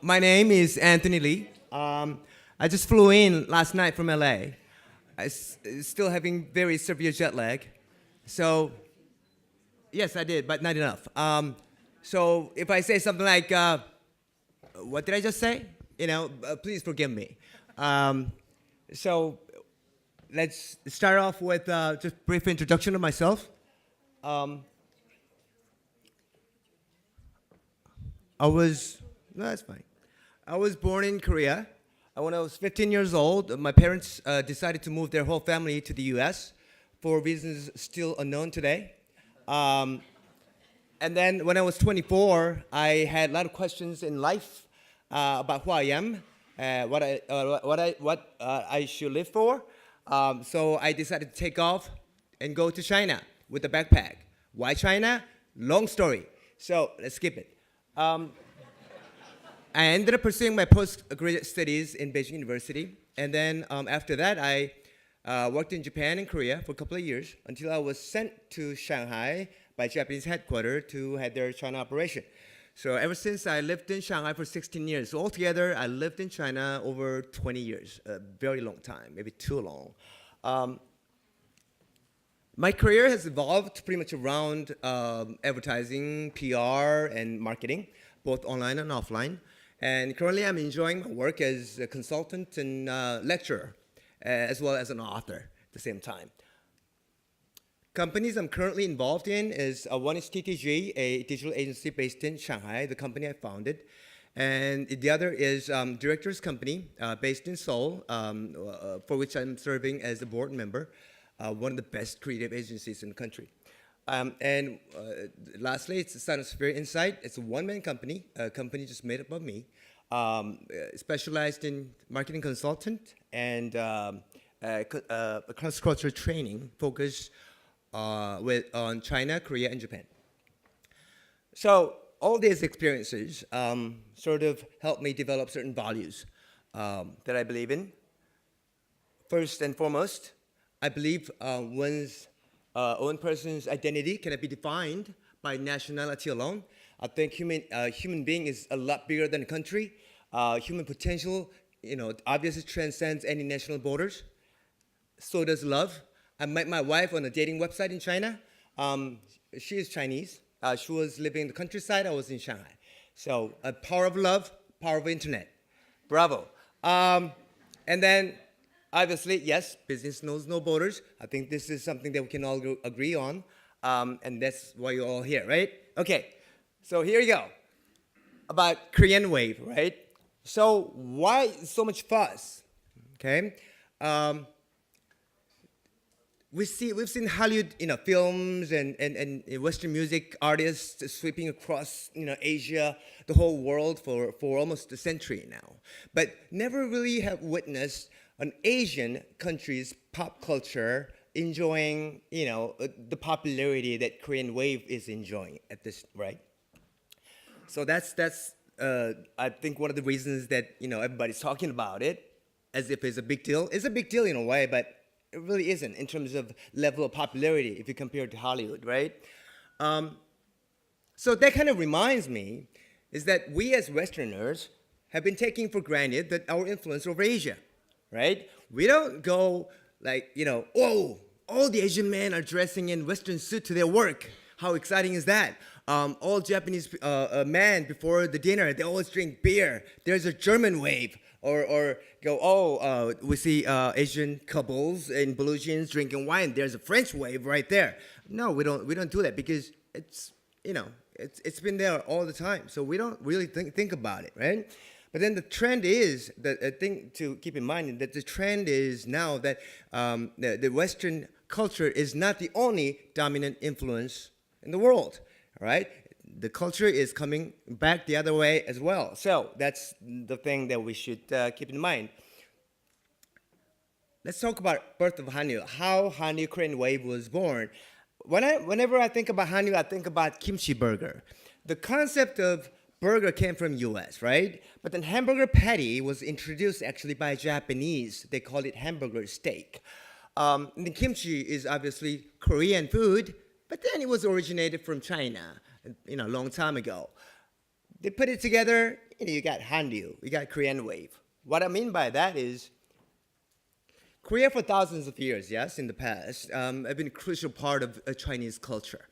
My name is Anthony Lee. I just flew in last night from LA. Still having very severe jet lag. So, yes, I did, but not enough. So if I say something like, what did I just say? Please forgive me. So let's start off with just a brief introduction of myself. No, that's fine. I was born in Korea. When I was 15 years old, my parents decided to move their whole family to the US for reasons still unknown today. And then when I was 24, I had a lot of questions in life about who I am, what I should live for. So I decided to take off and go to China with a backpack. Why China? Long story. So let's skip it. I ended up pursuing my postgraduate studies in Beijing University. And then after that, I worked in Japan and Korea for a couple of years until I was sent to Shanghai by Japanese headquarters to head their China operation. So ever since, I lived in Shanghai for 16 years. So altogether, I lived in China over 20 years, a very long time, maybe too long. My career has evolved pretty much around advertising, PR, and marketing, both online and offline. And currently, I'm enjoying my work as a consultant and lecturer, as well as an author at the same time. Companies I'm currently involved in is one is TTG, a digital agency based in Shanghai, the company I founded. And the other is Directors Company, based in Seoul, for which I'm serving as a board member, one of the best creative agencies in the country. And lastly, it's SINOSPHERE Insight. It's a one-man company, a company just made up of me, specialized in marketing consultant and cross-cultural training focused on China, Korea, and Japan. So all these experiences sort of helped me develop certain values that I believe in. First and foremost, I believe one's own person's identity cannot be defined by nationality alone. I think human being is a lot bigger than a country. Human potential, obviously transcends any national borders. So does love. I met my wife on a dating website in China. She is Chinese. She was living in the countryside. I was in Shanghai. So power of love, power of internet. Bravo. And then, obviously, yes, business knows no borders. I think this is something that we can all agree on. And that's why you're all here, right? Okay, so here you go. About Korean wave, right? So why so much fuss? Okay. We've seen HALLYU, films and Western music artists sweeping across, Asia, the whole world for almost a century now, but never really have witnessed an Asian country's pop culture enjoying, the popularity that Korean wave is enjoying at this, right? So that's I think one of the reasons that, everybody's talking about it as if it's a big deal. It's a big deal in a way, but it really isn't in terms of level of popularity if you compare it to Hollywood, right? So that kind of reminds me is that we as Westerners have been taking for granted that our influence over Asia, right? We don't go like, oh, all the Asian men are dressing in Western suit to their work. How exciting is that? All Japanese men before the dinner, they always drink beer. There's a German wave. Or go, we see Asian couples in blue jeans drinking wine. There's a French wave right there. No, we don't do that because it's been there all the time. So we don't really think about it, right? But then the trend is that a thing to keep in mind that the trend is now that the Western culture is not the only dominant influence in the world, all right? The culture is coming back the other way as well. So that's the thing that we should keep in mind. Let's talk about birth of HALLYU, how HALLYU Korean wave was born. Whenever I think about HALLYU, I think about kimchi burger. The concept of burger came from US, right? But then hamburger patty was introduced actually by Japanese. They called it hamburger steak. And the kimchi is obviously Korean food, but then it was originated from China, a long time ago. They put it together, you got HALLYU, you got Korean Wave. What I mean by that is, Korea for thousands of years, yes, in the past, have been a crucial part of Chinese culture.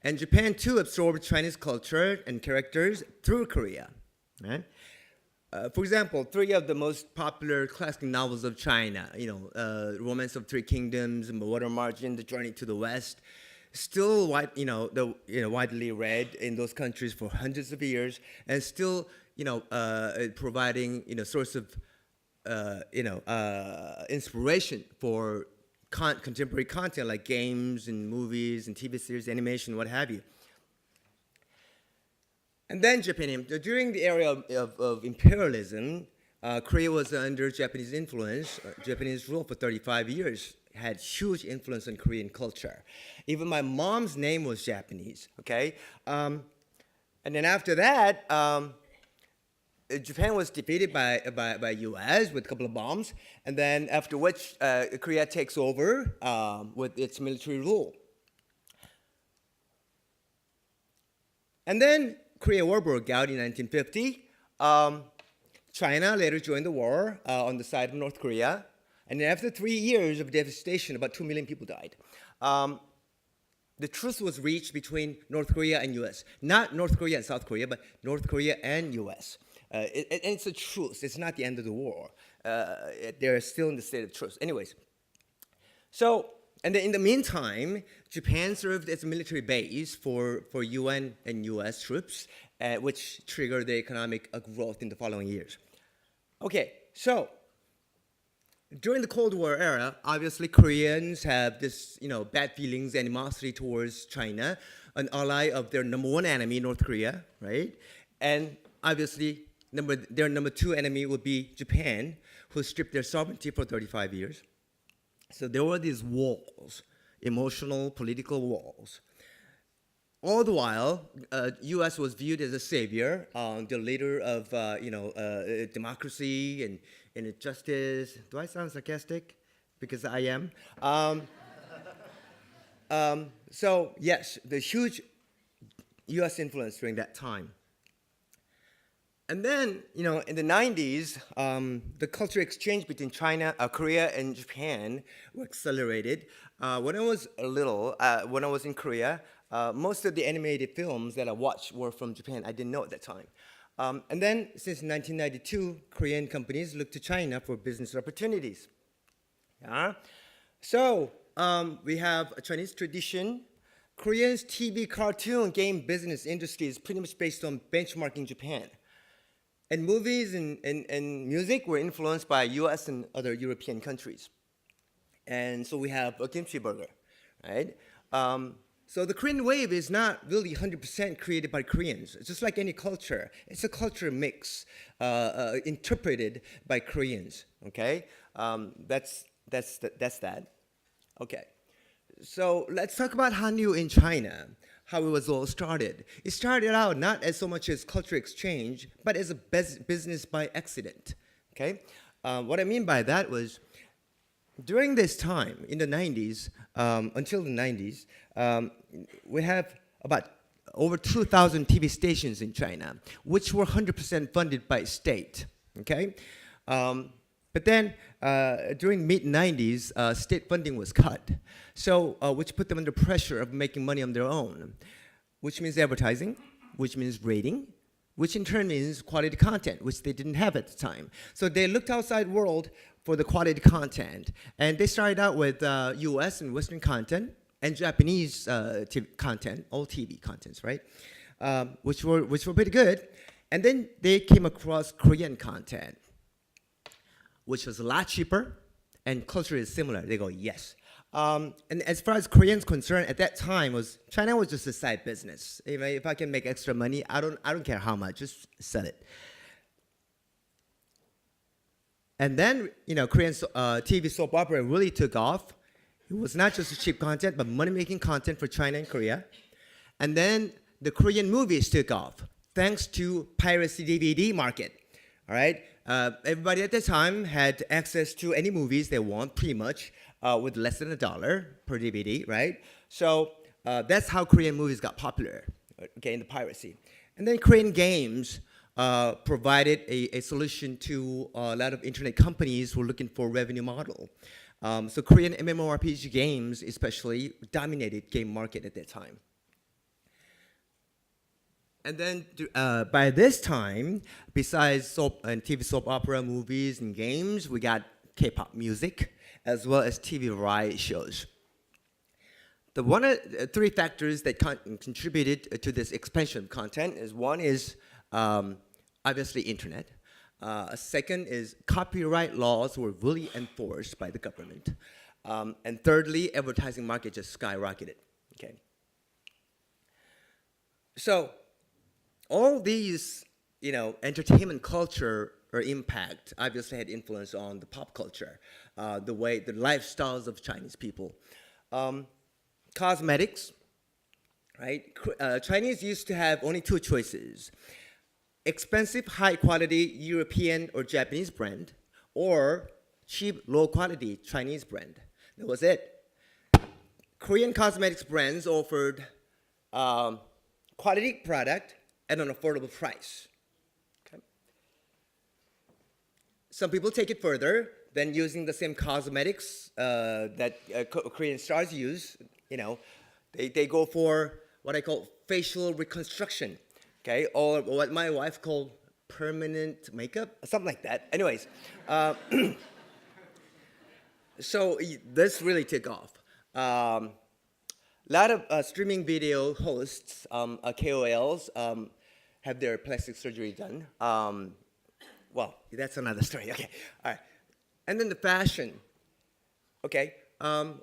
And Japan too absorbed Chinese culture and characters through Korea. Right? For example, three of the most popular classic novels of China, Romance of Three Kingdoms, Water Margin, The Journey to the West, still widely read in those countries for hundreds of years, and still providing source of inspiration for contemporary content like games and movies and TV series, animation, what have you. And then Japan, during the era of imperialism, Korea was under Japanese influence. Japanese rule for 35 years had huge influence on Korean culture. Even my mom's name was Japanese, okay? And then after that, Japan was defeated by U.S. with a couple of bombs, and then after which Korea takes over with its military rule. And then Korea War broke out in 1950. China later joined the war on the side of North Korea, and then after 3 years of devastation, about 2 million people died. The truce was reached between North Korea and U.S. Not North Korea and South Korea, but North Korea and U.S. And it's a truce. It's not the end of the war. They're still in the state of truce. Anyways, so, and then in the meantime, Japan served as a military base for UN and US troops, which triggered the economic growth in the following years. Okay, so during the Cold War era, obviously Koreans have this, bad feelings, animosity towards China, an ally of their number one enemy, North Korea, right? And obviously, their number two enemy would be Japan, who stripped their sovereignty for 35 years. So there were these walls, emotional, political walls. All the while, U.S. was viewed as a savior, the leader of democracy and justice. Do I sound sarcastic? Because I am. So yes, the huge U.S. influence during that time. And then, in the 90s, the cultural exchange between China, Korea, and Japan were accelerated. When I was little, when I was in Korea, most of the animated films that I watched were from Japan. I didn't know at that time. And then, since 1992, Korean companies looked to China for business opportunities. Yeah? So, we have a Chinese tradition. Koreans' TV, cartoon, game business industry is pretty much based on benchmarking Japan. And movies and music were influenced by US and other European countries. And so we have a kimchi burger, right? So the Korean wave is not really 100% created by Koreans. It's just like any culture. It's a culture mix interpreted by Koreans, okay? That's that. Okay. So let's talk about HALLYU in China, how it was all started. It started out not as so much as cultural exchange, but as a business by accident, okay? What I mean by that was, during this time, in the 90s, until the 90s, we have about over 2,000 TV stations in China, which were 100% funded by state, okay? But then, during mid-90s, state funding was cut, so which put them under pressure of making money on their own, which means advertising, which means rating, which in turn means quality content, which they didn't have at the time. So they looked outside world for the quality content, and they started out with US and Western content and Japanese content, all TV contents, right? Which were pretty good, and then they came across Korean content, which was a lot cheaper, and culture is similar. They go, yes. And as far as Koreans concerned, at that time, China was just a side business. If I can make extra money, I don't care how much, just sell it. And then, Korean TV soap opera really took off. It was not just cheap content, but money-making content for China and Korea. And then the Korean movies took off, thanks to piracy DVD market. All right. Everybody at the time had access to any movies they want, pretty much, with less than $1 per DVD, right? So that's how Korean movies got popular, okay, in the piracy. And then Korean games provided a solution to a lot of internet companies who were looking for a revenue model. So Korean MMORPG games especially dominated game market at that time. And then by this time, besides soap and TV soap opera, movies, and games, we got K-pop music, as well as TV variety shows. The one of three factors that contributed to this expansion of content is one is obviously internet. Second is copyright laws were really enforced by the government. And thirdly, advertising market just skyrocketed. Okay. So all these, entertainment culture or impact obviously had influence on the pop culture, the lifestyles of Chinese people. Cosmetics, right? Chinese used to have only two choices: expensive, high-quality European or Japanese brand, or cheap, low-quality Chinese brand. That was it. Korean cosmetics brands offered quality product at an affordable price. Okay. Some people take it further than using the same cosmetics that Korean stars use. They go for what I call facial reconstruction, okay, or what my wife called permanent makeup, something like that. Anyways, so this really took off. A lot of streaming video hosts, KOLs, have their plastic surgery done. Well, that's another story. Okay, all right. And then the fashion. Okay,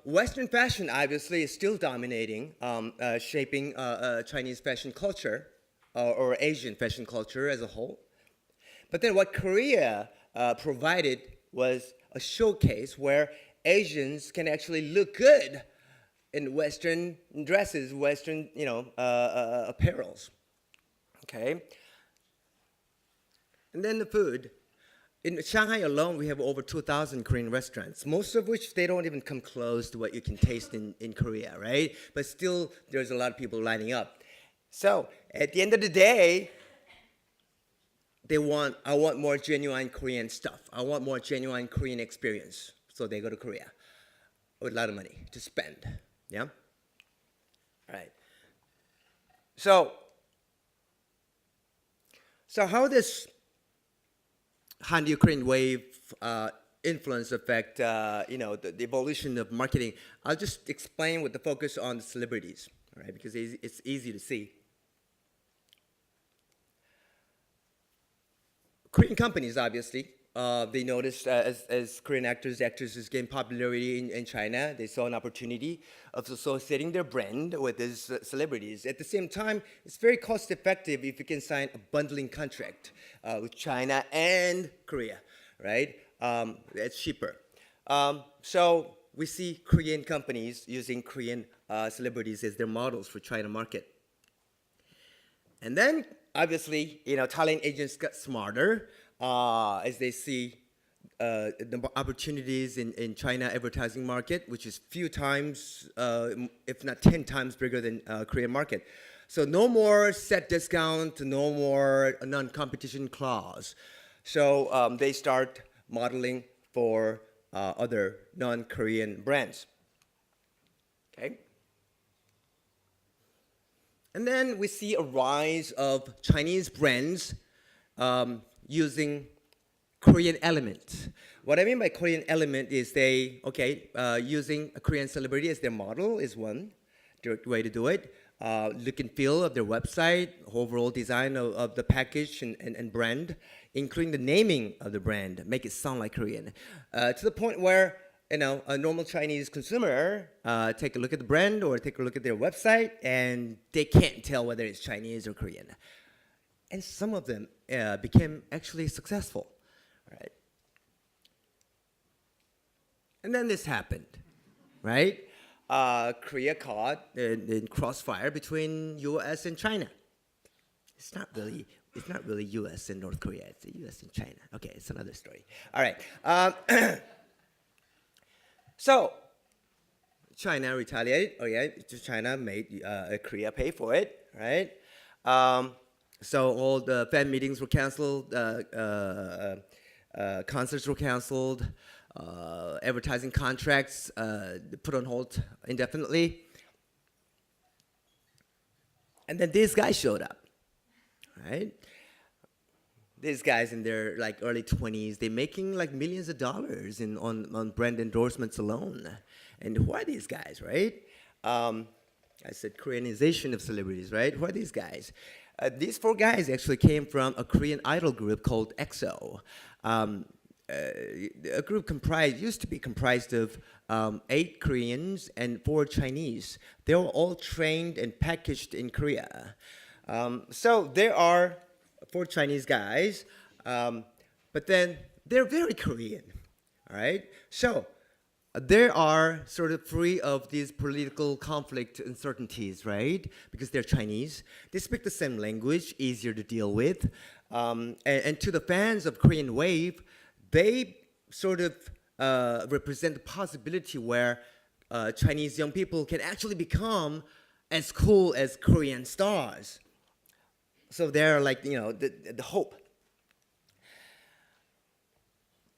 Western fashion obviously is still dominating, shaping Chinese fashion culture or Asian fashion culture as a whole. But then what Korea provided was a showcase where Asians can actually look good in Western dresses, Western, apparels. Okay. And then the food. In Shanghai alone, we have over 2,000 Korean restaurants, most of which they don't even come close to what you can taste in Korea, right? But still, there's a lot of people lining up. So at the end of the day, I want more genuine Korean stuff. I want more genuine Korean experience. So they go to Korea with a lot of money to spend. Yeah? All right. So how this Han-Ukraine wave influence affect, the evolution of marketing? I'll just explain with the focus on the celebrities, all right, because it's easy to see. Korean companies, obviously, they noticed as Korean actresses gained popularity in China, they saw an opportunity of associating their brand with these celebrities. At the same time, it's very cost effective if you can sign a bundling contract with China and Korea, right? It's cheaper. So we see Korean companies using Korean celebrities as their models for China market. And then, obviously, talent agents got smarter as they see the opportunities in China advertising market, which is few times, if not 10 times bigger than Korean market. So no more set discount, no more non-competition clause. So they start modeling for other non-Korean brands. Okay. And then we see a rise of Chinese brands using Korean element. What I mean by Korean element is using a Korean celebrity as their model is one direct way to do it. Look and feel of their website, overall design of the package and brand, including the naming of the brand, make it sound like Korean. To the point where a normal Chinese consumer take a look at the brand or take a look at their website and they can't tell whether it's Chinese or Korean. And some of them became actually successful, right? And then this happened, right? Korea caught in crossfire between U.S. and China. It's not really U.S. and North Korea. It's the U.S. and China. Okay, it's another story. All right. So China retaliated. China made Korea pay for it, right? So all the fan meetings were canceled, concerts were canceled, advertising contracts put on hold indefinitely. And then these guys showed up, right? These guys in their like early 20s, they're making like millions of dollars on brand endorsements alone. And who are these guys, right? I said Koreanization of celebrities, right? Who are these guys? These four guys actually came from a Korean idol group called EXO. A group used to be comprised of 8 Koreans and 4 Chinese. They were all trained and packaged in Korea. So there are 4 Chinese guys, but then they're very Korean, all right? So they are sort of free of these political conflict uncertainties, right? Because they're Chinese. They speak the same language, easier to deal with. And to the fans of Korean Wave, they sort of represent the possibility where Chinese young people can actually become as cool as Korean stars. So they're like, the hope.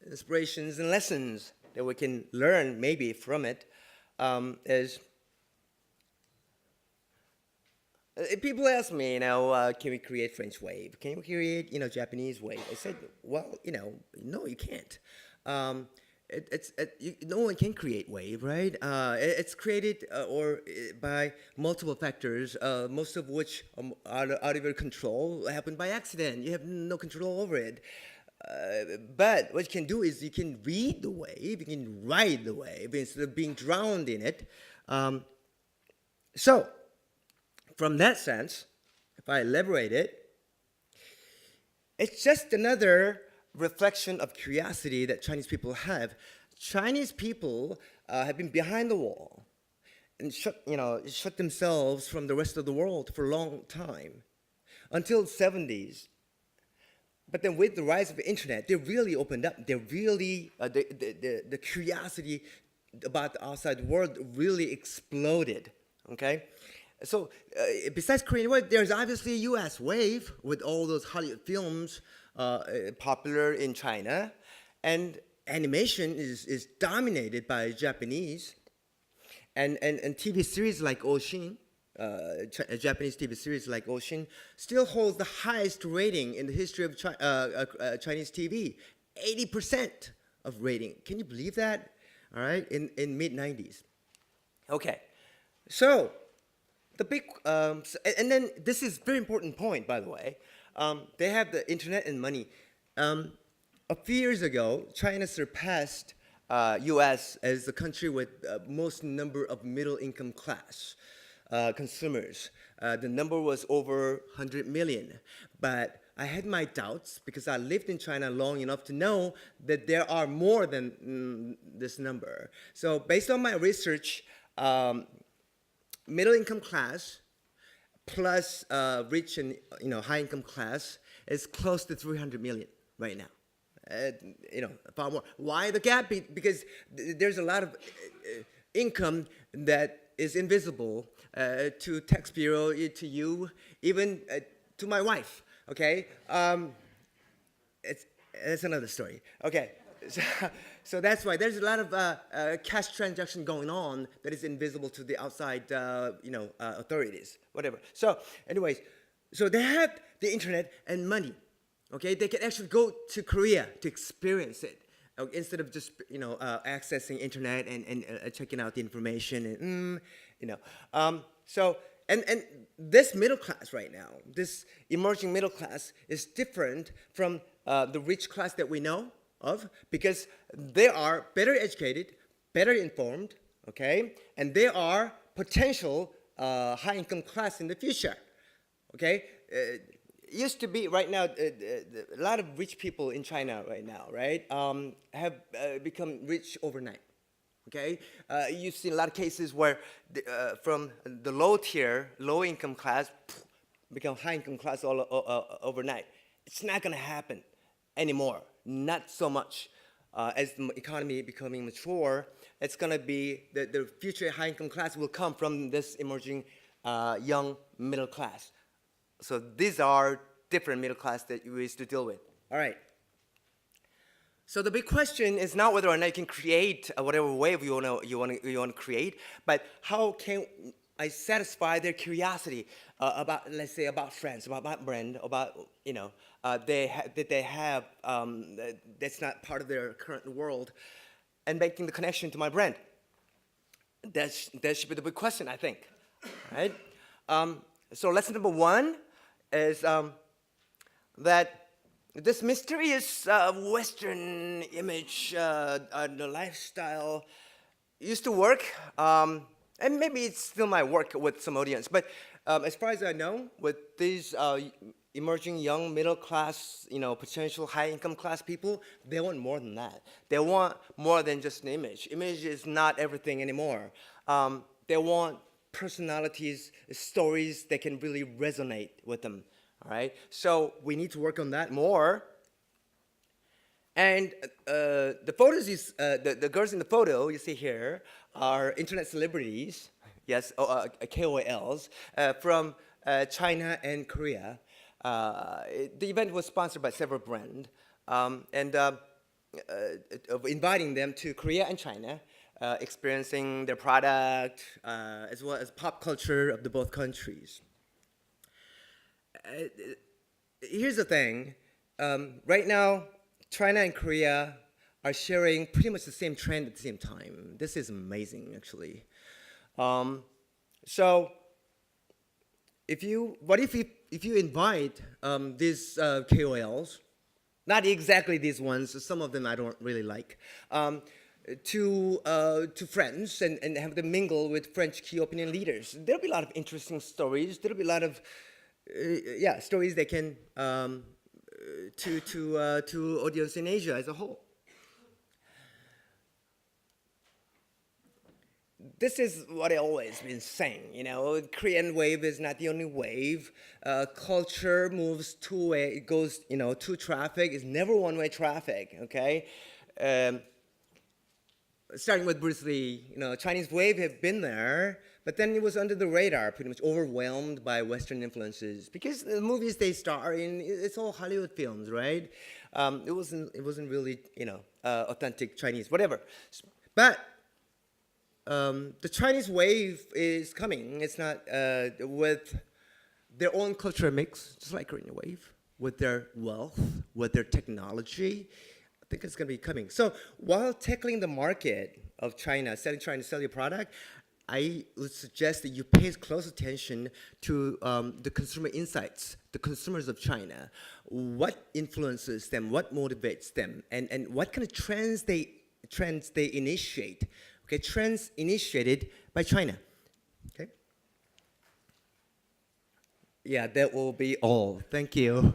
Inspirations and lessons that we can learn maybe from it is, people ask me, can we create French wave? Can we create, Japanese wave? I said, well, no, you can't. No one can create wave, right? It's created by multiple factors, most of which are out of your control, happen by accident. You have no control over it. But what you can do is you can read the wave, you can ride the wave instead of being drowned in it. So, from that sense, if I elaborate it, it's just another reflection of curiosity that Chinese people have. Chinese people have been behind the wall and shut themselves from the rest of the world for a long time, until the 70s. But then with the rise of the internet, they really opened up. They really, the curiosity about the outside world really exploded, okay? So besides Korean wave, there's obviously a US wave with all those Hollywood films popular in China. And animation is dominated by Japanese. And TV series like Oshin, Japanese TV series like Oshin, still holds the highest rating in the history of Chinese TV. 80% of rating. Can you believe that? All right, in mid-90s. Okay, so the big, and then this is a very important point, by the way. They have the internet and money. A few years ago, China surpassed U.S. as the country with most number of middle-income class consumers. The number was over 100 million. But I had my doubts because I lived in China long enough to know that there are more than this number. So based on my research, middle-income class plus rich and high-income class is close to 300 million right now. Far more. Why the gap? Because there's a lot of income that is invisible to tax bureau, to you, even to my wife. Okay, it's another story. Okay, so that's why there's a lot of cash transaction going on that is invisible to the outside, authorities, whatever. So, anyways, so they have the internet and money. Okay, they can actually go to Korea to experience it instead of just accessing internet and checking out the information and so this middle class right now, this emerging middle class is different from the rich class that we know of because they are better educated, better informed, okay, and they are potential high income class in the future, okay. Used to be right now a lot of rich people in China right now, right, have become rich overnight. Okay, you've seen a lot of cases where from the low tier, low income class become high income class overnight. It's not going to happen anymore. Not so much. As the economy becoming mature, it's going to be the future high income class will come from this emerging young middle class. So these are different middle class that you used to deal with. All right. So the big question is not whether or not you can create whatever wave you want to create, but how can I satisfy their curiosity about, let's say, about friends, about my brand, about that they have that's not part of their current world, and making the connection to my brand. That should be the big question, I think. Right? So lesson number one is that this mysterious Western image, the lifestyle, used to work, and maybe it still might work with some audience. But as far as I know, with these emerging young middle class, potential high income class people, they want more than that. They want more than just an image. Image is not everything anymore. They want personalities, stories that can really resonate with them. All right, so we need to work on that more. And the photos, the girls in the photo you see here are internet celebrities, yes, KOLs from China and Korea. The event was sponsored by several brands, and inviting them to Korea and China, experiencing their product as well as pop culture of the both countries. Here's the thing. Right now, China and Korea are sharing pretty much the same trend at the same time. This is amazing, actually. So, if you invite these KOLs, not exactly these ones, some of them I don't really like, to friends and have them mingle with French key opinion leaders, there'll be a lot of interesting stories. There'll be a lot of stories that can to audience in Asia as a whole. This is what I've always been saying. Korean wave is not the only wave. Culture moves two-way. It goes, two traffic. It's never one-way traffic. Okay. Starting with Bruce Lee, Chinese wave had been there, but then it was under the radar, pretty much overwhelmed by Western influences. Because the movies they star in, it's all Hollywood films, right? It wasn't really, authentic Chinese, whatever. But the Chinese wave is coming. It's not with their own cultural mix, just like Korean wave, with their wealth, with their technology. I think it's going to be coming. So while tackling the market of China, trying to sell your product, I would suggest that you pay close attention to the consumer insights, the consumers of China. What influences them? What motivates them? And what kind of trends they initiate? Okay, trends initiated by China. Okay. Yeah, that will be all. Thank you.